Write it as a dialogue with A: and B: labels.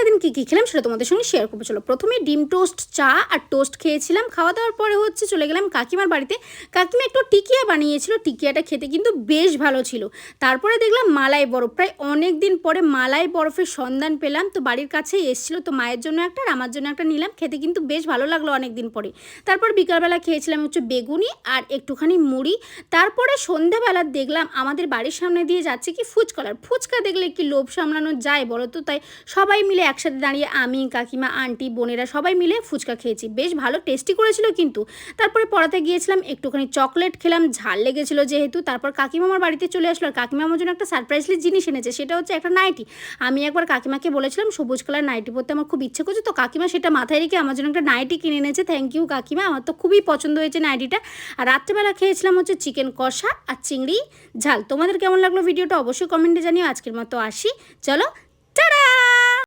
A: সারাদিন কী কী খেলাম সেটা তোমাদের সঙ্গে শেয়ার করবো। চলো, প্রথমে ডিম টোস্ট, চা আর টোস্ট খেয়েছিলাম। খাওয়া দাওয়ার পরে চলে গেলাম কাকিমার বাড়িতে। কাকিমা একটু টিকিয়া বানিয়েছিল, টিকিয়াটা খেতে কিন্তু বেশ ভালো ছিল। তারপরে দেখলাম মালাই বরফ, প্রায় অনেক দিন পরে মালাই বরফের সন্ধান পেলাম। তো বাড়ির কাছেই এসেছিলো, তো মায়ের জন্য একটা আর আমার জন্য একটা নিলাম। খেতে কিন্তু বেশ ভালো লাগলো অনেক দিন পরে। তারপর বিকালবেলা খেয়েছিলাম বেগুনি আর একটুখানি মুড়ি। তারপরে সন্ধ্যাবেলা দেখলাম আমাদের বাড়ির সামনে দিয়ে যাচ্ছে কি ফুচকালার। ফুচকা দেখলে কি লোভ সামলানো যায় বলো তো? তাই সবাই মিলে একসাথে দাঁড়িয়ে আমি, কাকিমা, আন্টি, বোনেরা সবাই মিলে ফুচকা খেয়েছি। বেশ ভালো টেস্টি করেছিল কিন্তু। তারপরে পড়াতে গিয়েছিলাম, একটুখানি চকলেট খেলাম, ঝাল লেগেছিলো যেহেতু। তারপর কাকিমা আমার বাড়িতে চলে আসলো, আর কাকিমা আমার জন্য একটা সারপ্রাইজলি জিনিস এনেছে, সেটা হচ্ছে একটা নাইটি। আমি একবার কাকিমাকে বলেছিলাম সবুজ কালার নাইটি পরতে আমার খুব ইচ্ছে করছে, তো কাকিমা সেটা মাথায় রেখে আমার জন্য একটা নাইটি কিনে এনেছে। থ্যাংক ইউ কাকিমা, আমার তো খুবই পছন্দ হয়েছে নাইটিটা। আর রাত্রেবেলা খেয়েছিলাম চিকেন কষা আর চিংড়ি ঝাল। তোমাদের কেমন লাগলো ভিডিওটা অবশ্যই কমেন্টে জানিও। আজকের মতো আসি, চলো, টাটা।